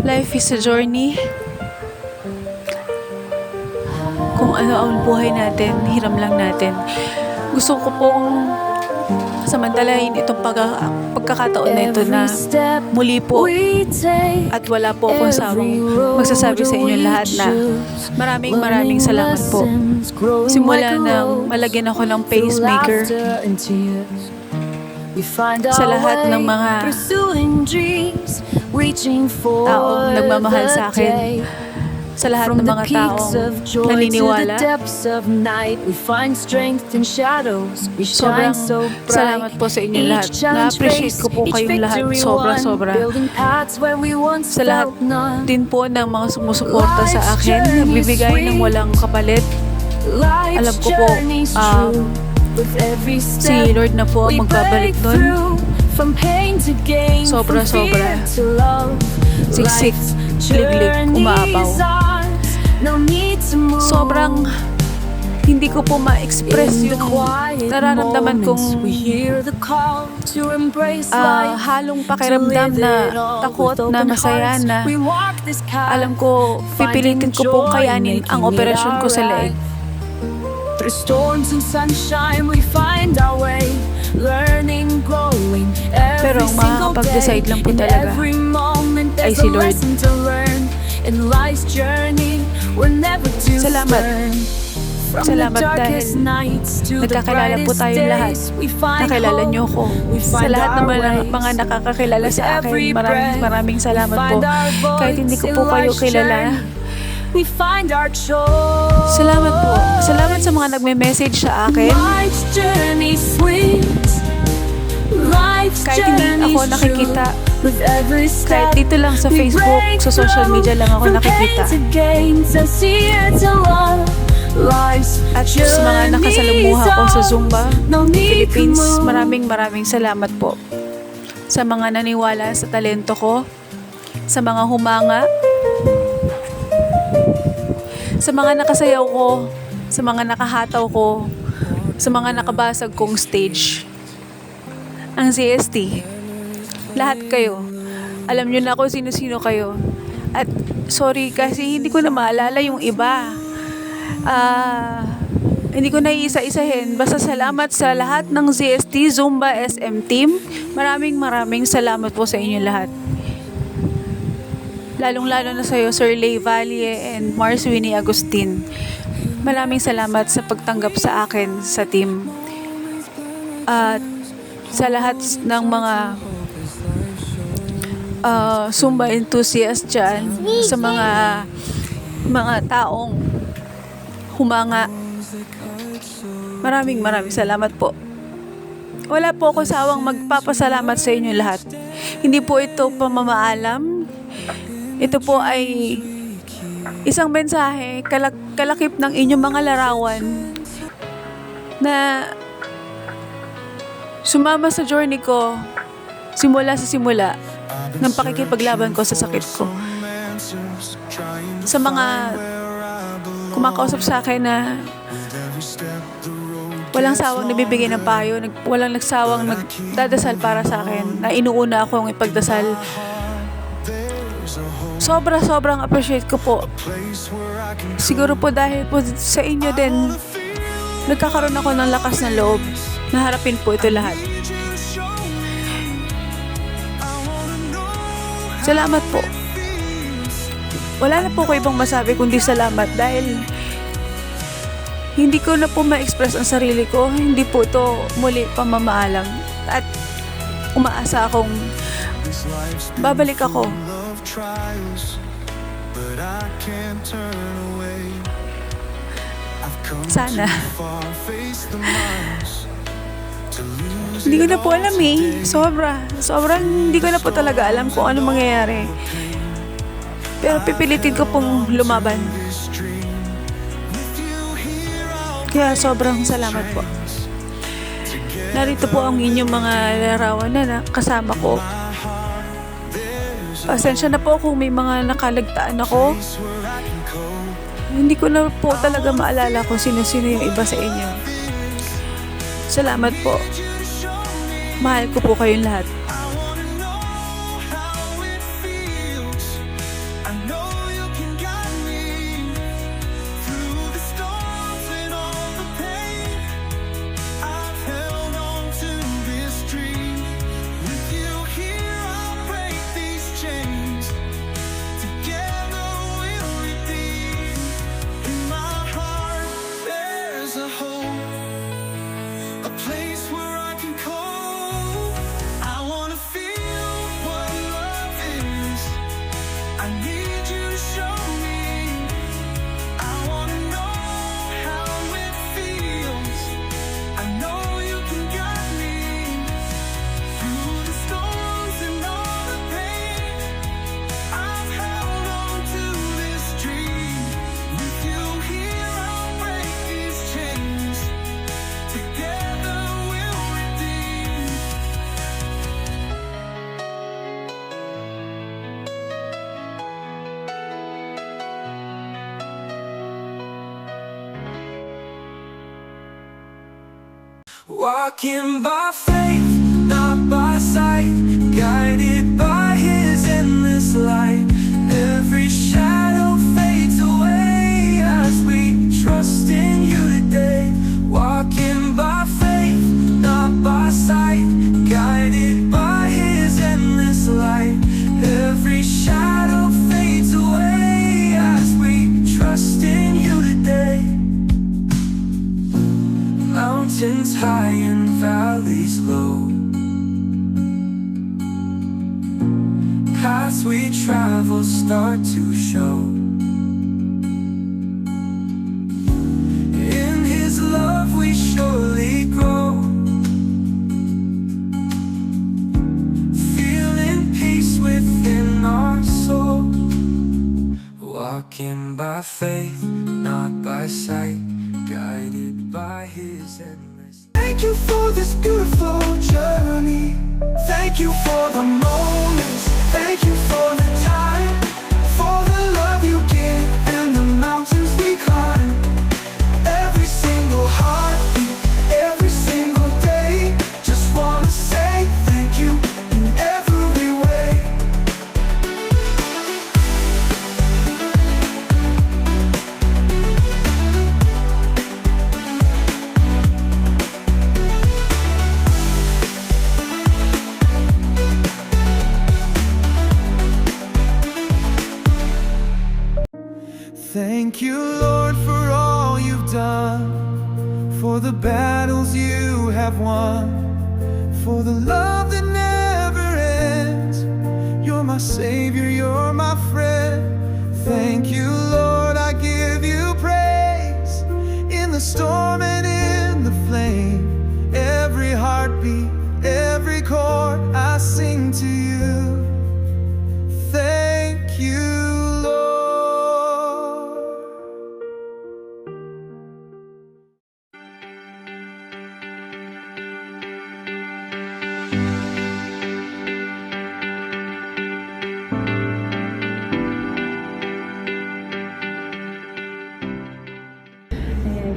Life is a journey. Kung ano ang buhay natin, hiram lang natin. Gusto ko pong samantalahin itong pagkakataon na ito na muli po at wala po akong sawang magsasabi sa inyo lahat na maraming salamat po. Simula nang malagyan ako ng pacemaker, sa lahat ng mga taong nagmamahal sa akin, sa lahat ng mga taong naniniwala. Sobrang salamat po sa inyo lahat. Na-appreciate ko po kayong lahat. Sobra. Sa lahat din po ng mga sumusuporta sa akin, nagbibigay ng walang kapalit. Alam ko po, si Lord na po ang magbabalik doon. Sobra. Siksik, liglig, umaapaw. Sobrang hindi ko po ma-express yung nararamdaman kong halong pakiramdam na takot, na masaya, na alam ko pipilitin ko pong kayanin ang operasyon ko sa leeg. Through storms and sunshine, we find our way, learning, growing. Pero ang makakapag-decide lang po talaga ay si Lord. Salamat dahil nagkakilala po tayong lahat. Nakilala niyo ko. Sa lahat ng mga nakakakilala sa akin, maraming salamat po. Kahit hindi ko po kayo kilala, salamat po. Salamat sa mga nagme-message sa akin. Kahit hindi ako nakikita, kahit dito lang sa Facebook, sa social media lang ako nakikita. At sa mga nakasalumuha ko sa Zumba Philippines, maraming salamat po. Sa mga naniwala sa talento ko, sa mga humanga, sa mga nakasayaw ko, sa mga nakahataw ko, sa mga nakabasag kong stage. Ang CST, lahat kayo, alam nyo na kung sino-sino kayo. At sorry kasi hindi ko na maalala yung iba. Hindi ko na iisa-isahin. Basta salamat sa lahat ng CST Zumba SM team. Maraming salamat po sa inyo lahat. Lalong-lalo na sa'yo, Sir Lay Valle and Mars Winnie Agustin. Maraming salamat sa pagtanggap sa akin sa team. At sa lahat ng mga Zumba enthusiast dyan, sa mga taong humanga, maraming salamat po. Wala po ako sawang magpapasalamat sa inyo lahat. Hindi po ito pamamaalam. Ito po ay isang mensahe, kalakip ng inyong mga larawan na sumama sa journey ko simula ng pakikipaglaban ko sa sakit ko. Sa mga kumakausap sa akin na walang sawang nabibigay ng payo, walang nagsawang nagdadasal para sa akin, na inuuna akong ipagdasal. Sobrang appreciate ko po. Siguro po dahil po sa inyo din, nagkakaroon ako ng lakas ng loob na harapin po ito lahat. Salamat po. Wala na po ko ibang masabi kundi salamat dahil hindi ko na po ma-express ang sarili ko. Hindi po ito muli pamamaalam. At umaasa akong babalik ako. Sana. Hindi ko na po alam eh. Sobrang hindi ko na po talaga alam kung ano mangyayari. Pero pipilitin ko pong lumaban. Kaya sobrang salamat po. Narito po ang inyong mga larawan na kasama ko. Pasensya na po kung may mga nakalagtaan ako. Hindi ko na po talaga maalala kung sino-sino yung iba sa inyo. Salamat po. Mahal ko po kayong lahat. Walking by faith, not by sight, guided by His endless light. Every shadow fades away as we trust in You today. Walking by faith, not by sight, guided by His endless light. Every shadow fades away as we trust in You today. Mountains high and valleys low, paths we travel start to show. In His love we surely grow, feeling peace within our soul. Walking by faith, not by sight, guided by His endless. Thank You for this beautiful journey. Thank You for the moments. Thank You for the time, for the love You give and the mountains we climb. Every single heartbeat, every single day, just wanna say thank You in every way. Thank You, Lord, for all You've done, for the battles You have won, for the love that never ends. You're my Savior, You're my friend. Thank You, Lord, I give You praise. In the storm and in the flame, every heartbeat, every chord, I sing to You. Thank You, Lord.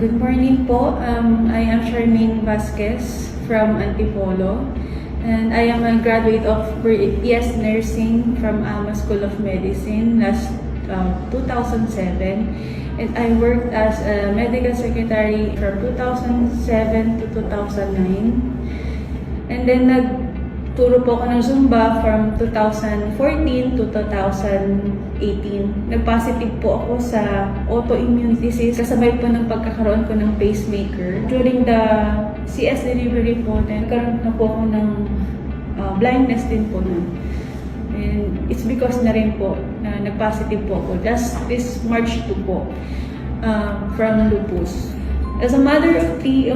Good morning po. I am Charmaine Vasquez from Antipolo, and I am a graduate of BS Nursing from AMA School of Medicine last 2007, and I worked as a medical secretary from 2007 to 2009, and then nagturo po ako ng Zumba from 2014 to 2018. Nag-positive po ako sa autoimmune disease kasabay po ng pagkakaroon ko ng pacemaker. During the CS delivery po, nagkaroon na po ako ng blindness din po nun. And it's because na rin po na nag-positive po ako. Just this March 2 po from lupus. As a mother of three,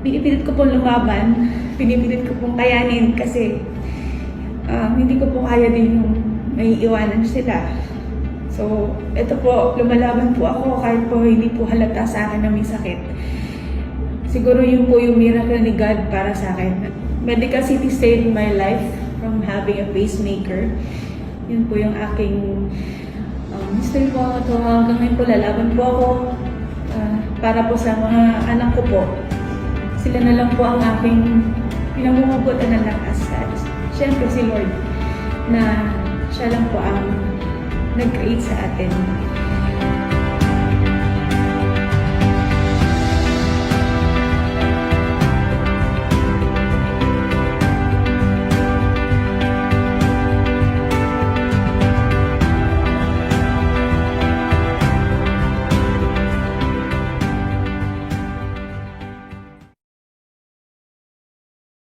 pinipilit ko pong lumaban, pinipilit ko pong kayanin kasi hindi ko po kaya din yung may iwanan sila. So, ito po, lumalaban po ako kahit po hindi po halata sa akin na may sakit. Siguro yun po yung miracle ni God para sa akin. Medical City saved my life from having a pacemaker. Yun po yung aking history po. Ito, hanggang ngayon po lalaban po ako para po sa mga anak ko po. Sila na lang po ang aking pinamumugutan ng lakas. Siyempre si Lord na siya lang po ang nag-create sa atin.